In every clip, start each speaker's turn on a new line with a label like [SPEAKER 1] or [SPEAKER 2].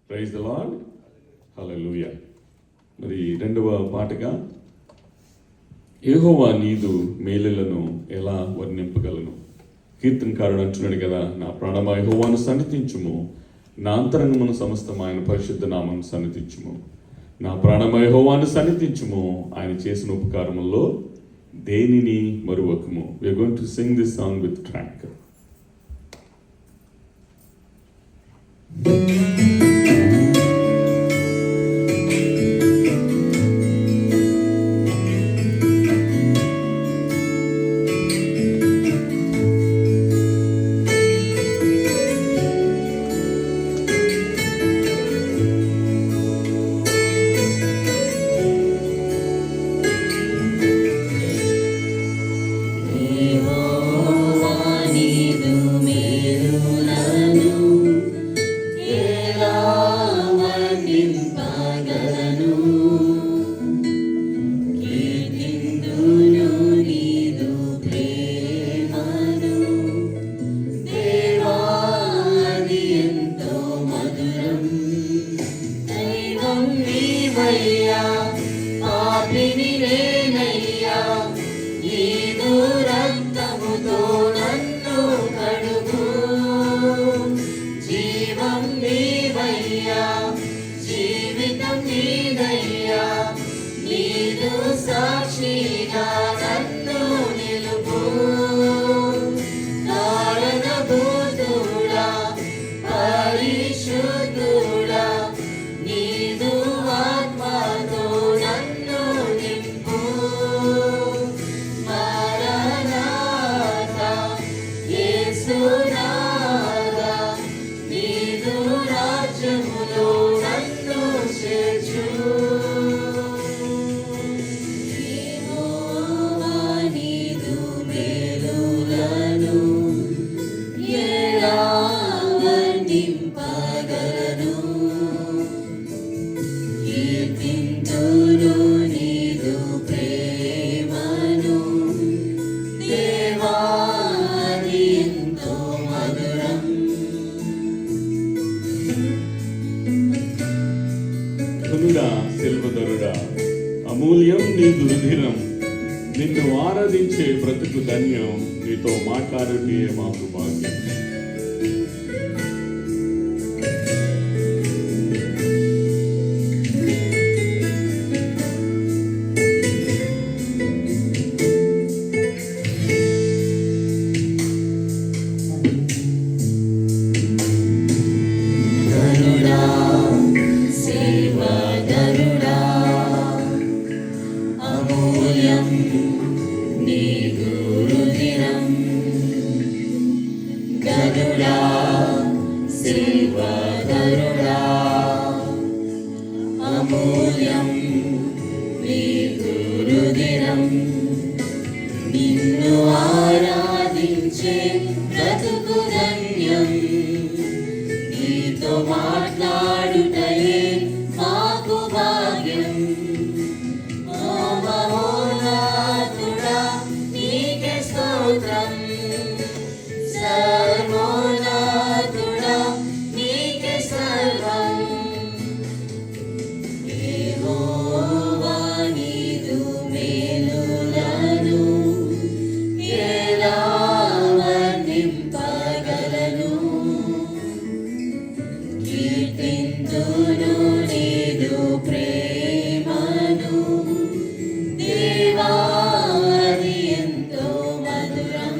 [SPEAKER 1] Praise the lord, హల్లెలూయా. మరి రెండవ పాటగా యెహోవా నీదు మేలులను ఎలా వర్ణింపగలను? కీర్తనకారుడు అంటున్నాడు కదా, నా ప్రాణమా యెహోవాను సన్నిధించుము, నా అంతరంగమును సమస్తం ఆయన పరిశుద్ధ నామమును సన్నిధించుము. నా ప్రాణమా యెహోవాను సన్నిధించుము, ఆయన చేసిన ఉపకారముల్లో దేనిని మరువకము. We are going to sing this song with track.
[SPEAKER 2] Ela పాపిని నేనయ్యా, నీదు రక్తముతో నన్ను కడుగు. జీవం నీవయ్యా, జీవితం నీదయ్యా, నీదు సాక్షిగా నన్ను నిలుపు. కారణభూతుడా, పరిశుద్ధుడా, నీదు ఆత్మతో నన్ను నింపు. మారనాథా, యేసునాథా, నీదు రాజ్యములో నన్ను చేర్చు. యెహోవా నీదు మేలులను ఎలా వర్ణింపగలను. కీర్తింతును నీదు ప్రేమను, దేవా అది ఎంతో మధురం.
[SPEAKER 1] ధనుడా, శిల్వధరుడా, అమూల్యం నీ దుర్దినం. నిన్ను ఆరాధించే బ్రతుకు ధన్యం. నీతో మాట్లాడుటే మాకు భాగ్యం.
[SPEAKER 2] ధనుడా, శిల్వధరుడా, అమూల్యం నీదు రుధిరం. ధనుడా, శిల్వధరుడా, అమూల్యం నీదు రుధిరం. నిన్ను ఆరాధించే బ్రతుకు ధన్యం. నీతో మాట్లాడుటయే మాకు భాగ్యం. ఓ మహోన్నతుడా, నీకే స్తోత్రం. సర్వోన్నతుడా, నీకే సర్వం. యెహోవా నీదు మేలులను ఎలా వర్ణింపగలను. కీర్తింతును నీదు ప్రేమను, దేవా అది ఎంతో మధురం.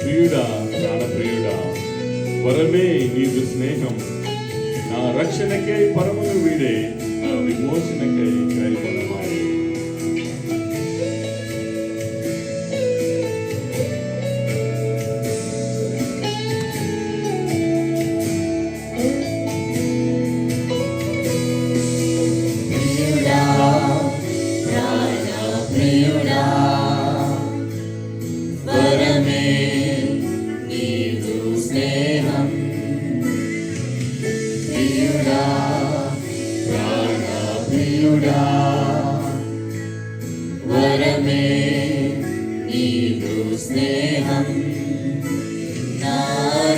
[SPEAKER 1] ప్రియుడా, ప్రాణప్రియుడా, వరమే నీదు స్నేహం. నా రక్షణకై పరమును వీడే, నా విమోచనకై కైకొనమాయే.
[SPEAKER 2] ప్రియుడా, ప్రాణప్రియుడా, వరమే నీదు స్నేహం. ప్రియుడా, ప్రాణప్రియుడా, వరమే నీదు స్నేహం. నా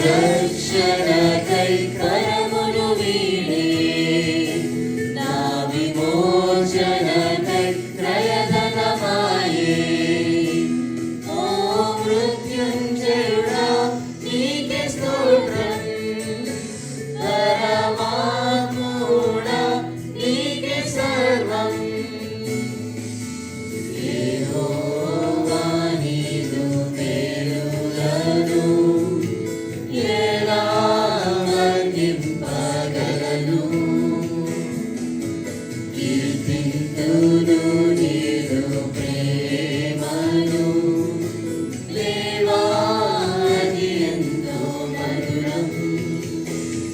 [SPEAKER 2] రక్షణకై పరమును వీడే, నా విమోచనకై క్రయధనమాయే. ఓ మృత్యుంజయుడా, నీకే స్తోత్రం. పరమాత్ముడా, నీకే సర్వం. యెహోవా నీదు మేలులను ఎలా వర్ణింపగలను. కీర్తింతును నీదు ప్రేమను, దేవా అది ఎంతో మధురం.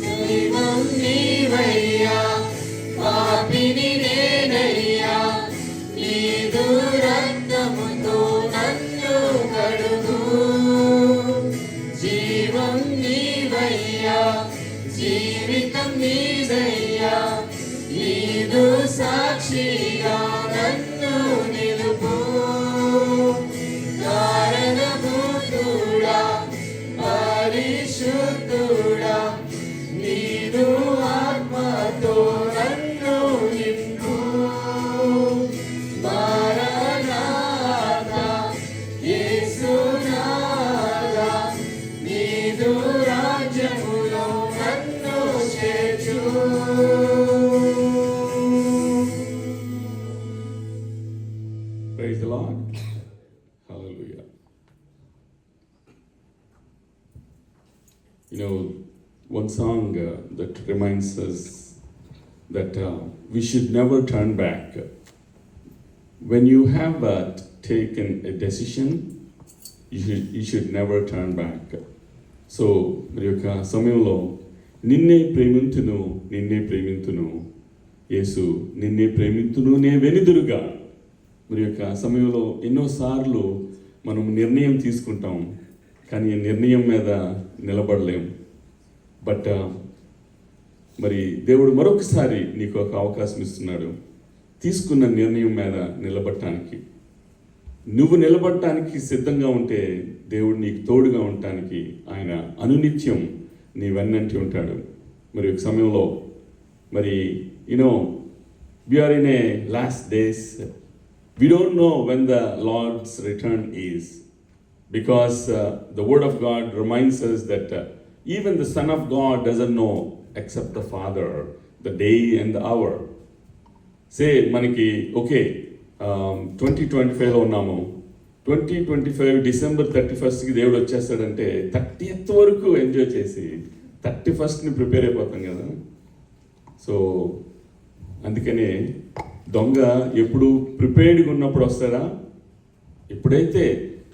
[SPEAKER 2] దైవం నీవయ్యా, పాపిని నేనయ్యా, నీదు రక్తముతో నన్ను కడుగు. జీవం నీవయ్యా, జీవితం నీదయ్యా, నీదు సాక్షిగా నన్ను నిలుపు. కారణభూతుడా, పరిశుద్ధుడా, నీదు ఆత్మతో నన్ను
[SPEAKER 1] one song that reminds us that we should never turn back. When you have taken a decision, you should never turn back. So మరి యొక్క సమయంలో నిన్నే ప్రేమింతును యేసు నిన్నే ప్రేమింతును నే వెనుదురుగా. మరి యొక్క సమయంలో ఎన్నోసార్లు మనం నిర్ణయం తీసుకుంటాం, కానీ నిర్ణయం మీద నిలబడలేం. బట్ మరి దేవుడు మరొకసారి నీకు ఒక అవకాశం ఇస్తున్నాడు. తీసుకున్న నిర్ణయం మీద నిలబడటానికి, నువ్వు నిలబడటానికి సిద్ధంగా ఉంటే దేవుడు నీకు తోడుగా ఉండటానికి ఆయన అనునిత్యం నీ వెన్నంటి ఉంటాడు. మరి ఒక సమయంలో మరి we are in a last days. We don't know when the Lord's return is, because the word of God reminds us that even the Son of God doesn't know except the Father the day and the hour. Say మనకి okay 2025లో ఉన్నాము, 2025 December 31st దేవుడు వచ్చేస్తాడంటే 30th వరకు enjoy చేసి 31st prepare అయిపోతాం కదా. So అందుకనే దొంగ ఎప్పుడు ప్రిపేర్డ్గా ఉన్నప్పుడు వస్తాడా? ఎప్పుడైతే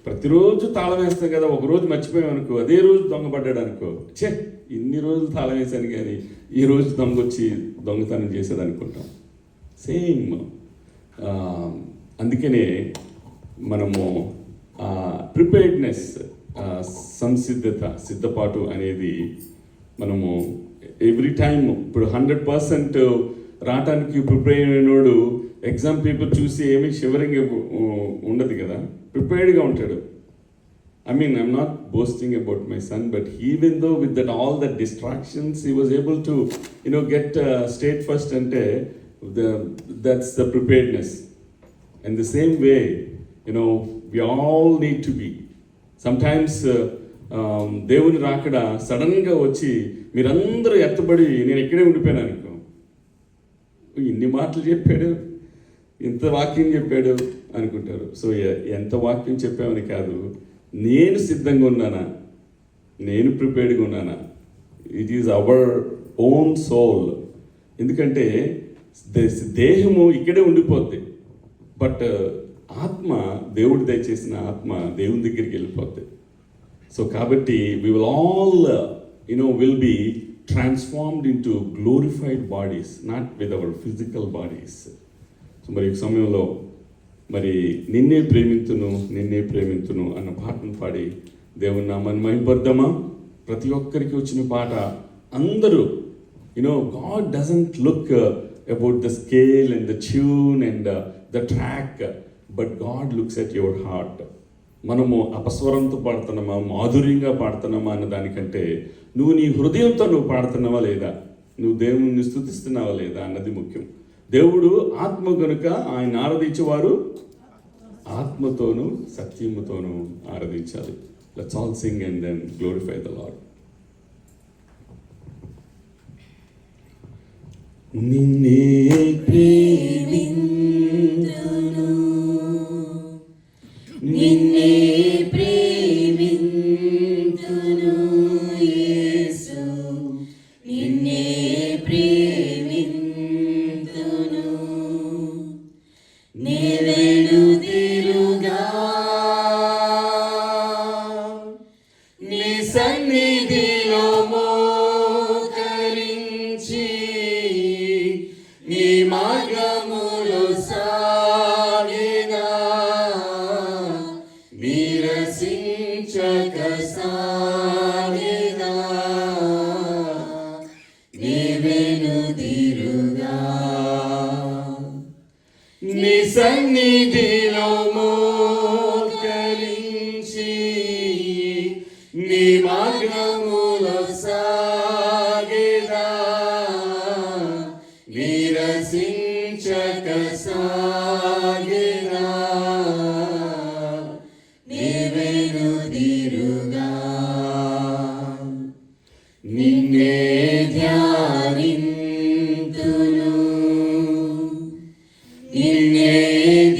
[SPEAKER 1] ప్రతిరోజు తాళం వేస్తాం కదా, ఒకరోజు మర్చిపోయాం అనుకో, అదే రోజు దొంగ పడ్డాడు అనుకో, ఇన్ని రోజులు తాళం వేసాను కానీ ఈ రోజు దొంగ వచ్చి దొంగతనం చేసేది అనుకుంటాం. సేమ్ అందుకనే మనము ప్రిపేర్డ్నెస్, సిద్ధపాటు అనేది మనము ఎవ్రీ టైమ్. ఇప్పుడు 100% రావటానికి ప్రిపేర్ అయినోడు ఎగ్జామ్ పేపర్ చూసి ఏమీ షివరింగ్ ఉండదు కదా, ప్రిపేర్డ్గా ఉంటాడు. I'm not boasting about my son, but even though with that all the distractions, he was able to, get state first ante, that's the preparedness. And the same way, we all need to be. Sometimes దేవుని రాకడ సడన్గా వచ్చి మీరందరూ ఎత్తబడి నేను ఇక్కడే ఉండిపోయాను అనుకో, ఇన్ని మాటలు చెప్పాడు, ఇంత వాక్యం చెప్పాడు అనుకుంటారు. సో ఎంత వాక్యం చెప్పామని కాదు, నేను సిద్ధంగా ఉన్నానా, నేను ప్రిపేర్డ్గా ఉన్నానా. It is our own soul. ఎందుకంటే దేహము ఇక్కడే ఉండిపోద్ది, బట్ ఆత్మ, దేవుడు దయచేసిన ఆత్మ దేవుని దగ్గరికి వెళ్ళిపోద్ది. సో కాబట్టి we will all will be transformed into glorified bodies, not with our physical bodies. So మరి ఈ సమయంలో మరి నిన్నే ప్రేమింతును అన్న పాటను పాడి దేవుని నామాన్ని మహిమపడదామా? ప్రతి ఒక్కరికి వచ్చిన పాట అందరూ God doesn't look about the scale and the tune and the track, but God looks at your heart. మనము అపస్వరంతో పాడుతున్నామా, మాధుర్యంగా పాడుతున్నామా అన్న దానికంటే నువ్వు నీ హృదయంతో నువ్వు పాడుతున్నావా లేదా, నువ్వు దేవుని స్తుతిస్తున్నావా లేదా అన్నది ముఖ్యం. దేవుడు ఆత్మ కనుక ఆయన ఆరాధించేవారు ఆత్మతోనూ సత్యముతోనూ ఆరాధించాలి. Let's all sing and then glorify the lord. నిన్నే ప్రేమింతును,
[SPEAKER 2] నిన్నే ప్రేమింతును యేసు, నిన్నే ప్రేమింతును, నే వెనుదిరుగా నీ సన్నిధిలో మోకరించి నీ మార్గములో సాగేదా, నిరసించక సాగేదా, నీ వెనుదిరుగా నీ సన్నిధిలో మోకరించి నీ మార్గములో సాగేదా, నిరసించక సాగేదా, నీ వెనుదిరుగా నిన్నే ధ్యానింతును, నిన్నే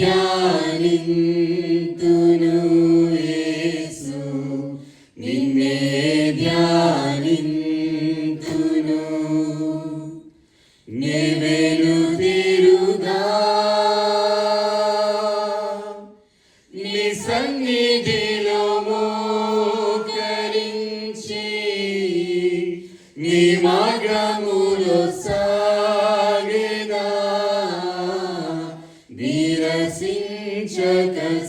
[SPEAKER 2] ధ్యానింతును యేసు, నిన్నే ధ్యానింతును.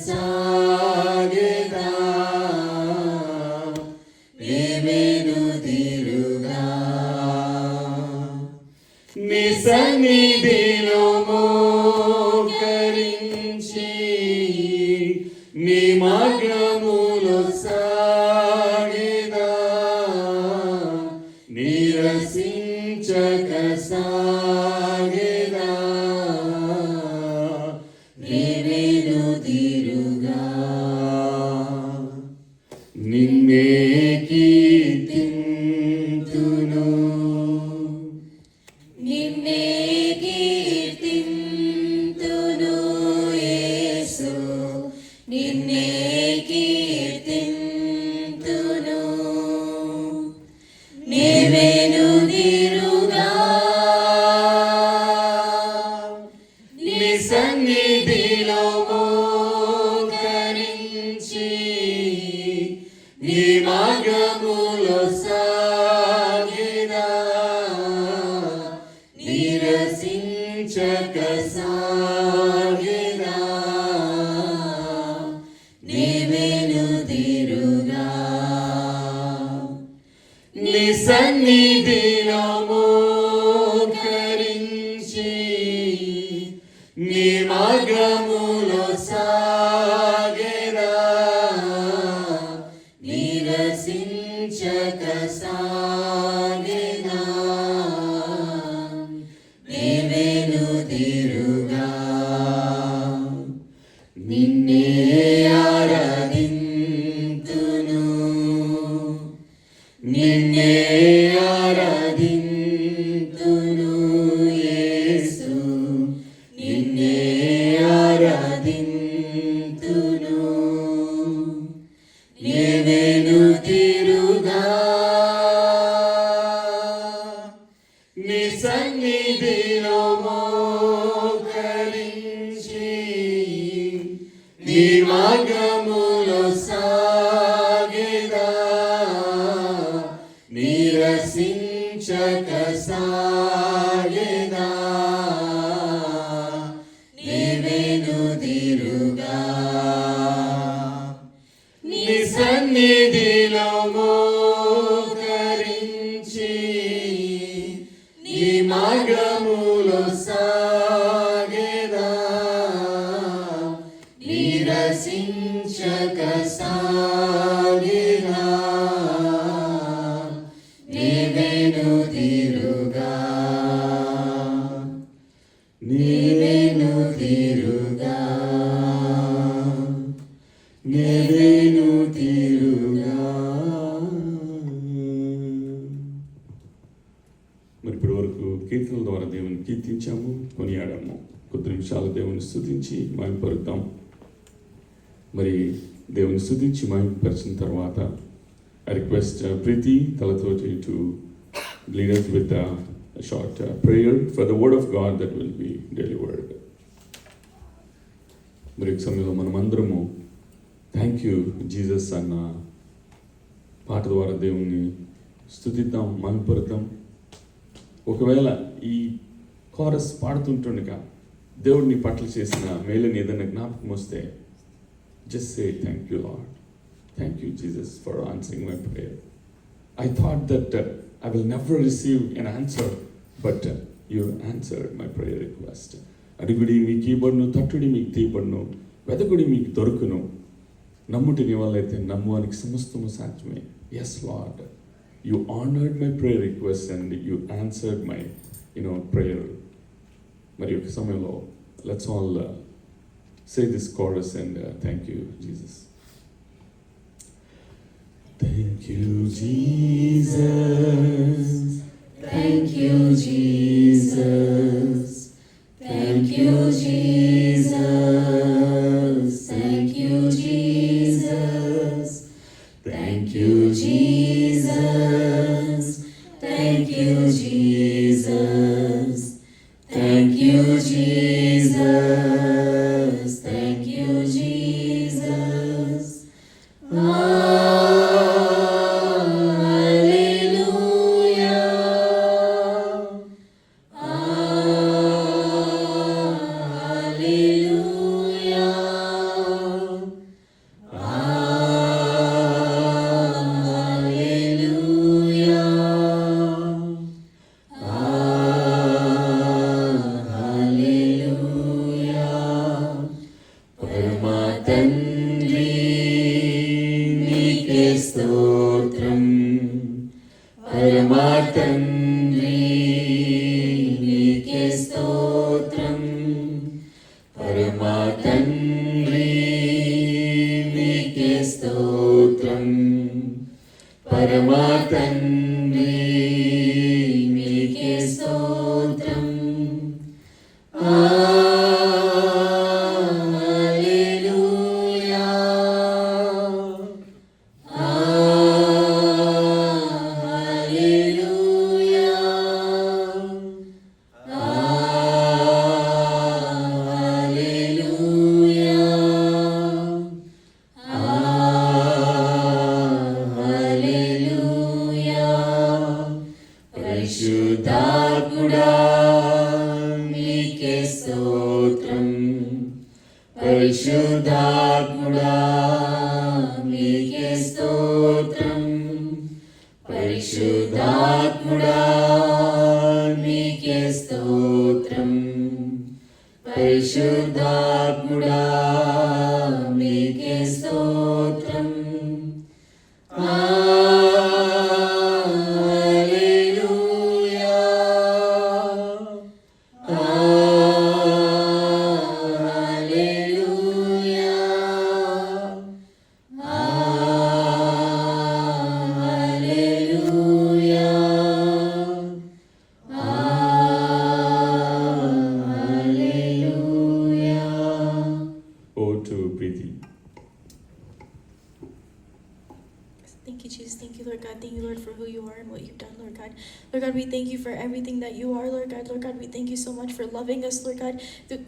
[SPEAKER 2] సాగెదా నేవెనుదిరుగా నీ సన్నిధిలో మోకరించి నీ మార్గములో సాగెదా నిరసించక సాగెదా నేవెనుదిరుగా నిన్నే కీర్తింతును నిన్నే కీర్తింతును యేసు నిన్నే కీర్తింతును నేవెనుదిరుగా నీ సన్నిధిలో మోకరించి నీ మార్గములో సాగెదా నిరసించక సాగెదా నేవెనుదిరుగా నీ సన్నిధిలో మోకరించి నీ మార్గములో సాగెదా నిరసించక సాగెదా నేవెనుదిరుగా నిన్నే ఆరాధింతును నిన్నే ఆరాధింతును యేసు నిన్నే ఆరాధింతును నేవెనుదిరుగా నీ సన్నిధిలో మోకరించి నీ మార్గములో సాగెదా నిరసించక సాగెదా నేవెనుదిరుగా నీ సన్నిధిలో మోకరించి నీ మార్గములో సాగెదా నిరసించక సాగెదా నేవెనుదిరుగా నేవెనుదిరుగా నేవెనుదిరుగా. మరి ఇప్పటి వరకు కీర్తనల ద్వారా దేవుని కీర్తించాము, కొనియాడాము. కొద్ది నిమిషాలు దేవుని స్తుతించి మహిమపరుద్దాం. మరి దేవుని స్తుతించి మహిమపరిచిన తర్వాత I request Preeti Talatoti to lead us with a short prayer for the word of God that will be delivered. మరి ఈ సమయంలో మనమందరము థ్యాంక్ యూ జీసస్ అన్న పాట ద్వారా దేవుణ్ణి స్తుతిద్దాం, మహిమపరుద్దాం. ఒకవేళ ఈ కోరస్ పాడుతుంటుండగా దేవుడిని పట్ల చేసిన మేలుని ఏదైనా జ్ఞాపకం వస్తే just say thank you Lord. Thank you, Jesus, for answering my prayer. I thought that I will never receive an answer, but you answered my prayer request. అడుగుడి మీకు ఇవ్వబడును, తట్టుడి మీకు తీయబడును, వెదకుడి మీకు దొరుకును, నమ్ముటి నీ వల్ల అయితే నమ్మువానికి సమస్తము సాధ్యమే. Yes, Lord, you honored my prayer request and you answered my prayer. మరి ఒక సమయంలో let's all say this chorus and thank you, Jesus. Thank you, Jesus. Thank you, Jesus. Thank you, Jesus. Thank you, Jesus. Thank you, Jesus. Thank you, Jesus. Thank you, Jesus. Thank you, Jesus. Hallelujah. స్తోత్రం పరమా తండ్రి నీకే స్తోత్రం పరమా తండ్రి నీకే స్తోత్రం హల్లెలూయా హల్లెలూయా హల్లెలూయా హల్లెలూయా పరిశుద్ధాత్ముడా నీకే స్తోత్రం పరిశుద్ధాత్ముడా నీకే స్తోత్రం పరిశుద్ధాత్ముడా నీకే స్తోత్రం పరిశుద్ధాత్ముడా నీకే స్తోత్రం హల్లెలూయా హల్లెలూయా హల్లెలూయా హల్లెలూయా.
[SPEAKER 1] Over to Preeti.
[SPEAKER 3] Thank you, Jesus. Thank you, Lord God. Thank you, Lord, for who you are and what you've done, Lord God. Lord God, we thank you for everything that you are, Lord God. Lord God, we thank you so much for loving us, Lord God.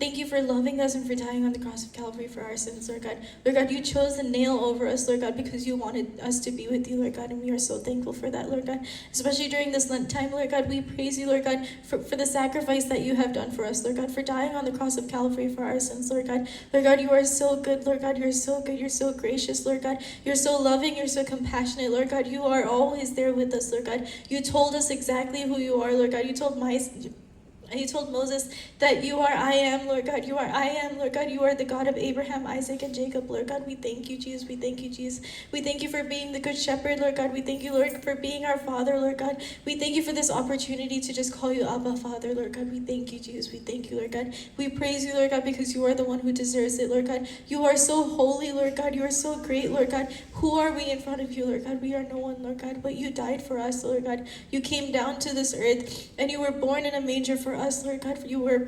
[SPEAKER 3] Thank you for loving us and for dying on the cross of Calvary for our sins, Lord God. Lord God, you chose the nail over us, Lord God, because you wanted us to be with you, Lord God, and we are so thankful for that, Lord God. Especially during this Lent time, Lord God, we praise you, Lord God, for the sacrifice that you have done for us, Lord God, for dying on the cross of Calvary for our sins, Lord God. Lord God, you are so good, Lord God. You're so good. You're so gracious, Lord God. You're so loving. You're so compassionate, Lord God. You are always there with us, Lord God. You told us exactly who you are, Lord God. You told Moses that you are I am, Lord God. You are I am, Lord God. You are the God of Abraham, Isaac, and Jacob, Lord God. We thank you, Jesus. We thank you, Jesus. We thank you for being the good shepherd, Lord God. We thank you, Lord, for being our Father, Lord God. We thank you for this opportunity to just call you Abba, Father, Lord God. We thank you, Jesus. We thank you, Lord God. We praise you, Lord God, because you are the one who deserves it, Lord God. You are so holy, Lord God. You are so great, Lord God. Who are we in front of you, Lord God? We are no one, Lord God, but you died for us, Lord God. You came down to this earth and you were born in a manger for us, Lord God. You were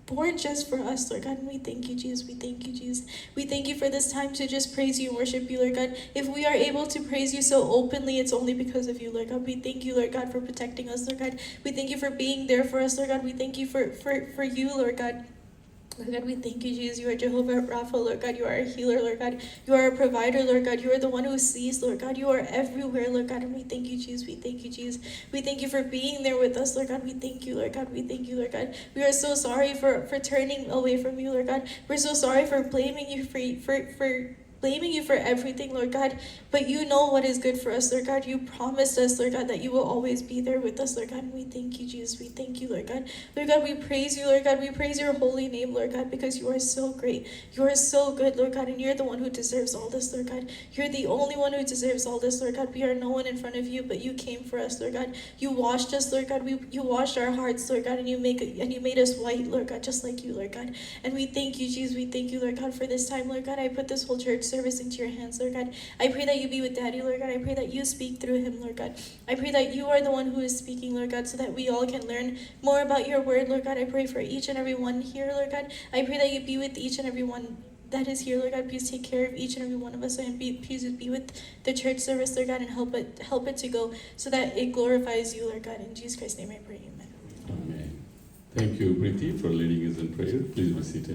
[SPEAKER 3] born just for us, Lord God. And we thank you, Jesus. We thank you, Jesus. We thank you for this time to just praise you and worship you, Lord God. If we are able to praise you so openly, it's only because of you, Lord God. We thank you, Lord God, for protecting us, Lord God. We thank you for being there for us, Lord God. We thank you for you, Lord God. Lord God, we thank you, Jesus. You are Jehovah Rapha, Lord God. You are a healer, Lord God. You are a provider, Lord God. You are the one who sees, Lord God. You are everywhere, Lord God. And we thank you, Jesus. We thank you, Jesus. We thank you for being there with us, Lord God. We thank you, Lord God. We thank you, Lord God. We are so sorry for turning away from you, Lord God. We're so sorry for blaming you for blaming you for everything, Lord God. But you know what is good for us, Lord God. You promised us, Lord God, that you will always be there with us, Lord God. And we thank you, Jesus. We thank you, Lord God. Lord God, we praise you, Lord God. We praise your holy name, Lord God, because you are so great. You are so good, Lord God, and you're the one who deserves all this, Lord God. You're the only one who deserves all this, Lord God. We are no one in front of you, but you came for us, Lord God. You washed us, Lord God. You washed our hearts, Lord God, and you made us white, Lord God, just like you, Lord God. And we thank you, Jesus. We thank you, Lord God, for this time, Lord God. I put this whole church service into your hands, Lord God. I pray that you be with Daddy, Lord God. I pray that you speak through him, Lord God. I pray that you are the one who is speaking, Lord God, so that we all can learn more about your word, Lord God. I pray for each and every one here, Lord God. I pray that you be with each and every one that is here, Lord God. Please take care of each and every one of us, and please be with the church service, Lord God, and help it to go so that it glorifies you, Lord God. In Jesus Christ's name I pray, amen.
[SPEAKER 1] Amen. Thank you, Preeti, for leading us in prayer. Please be seated.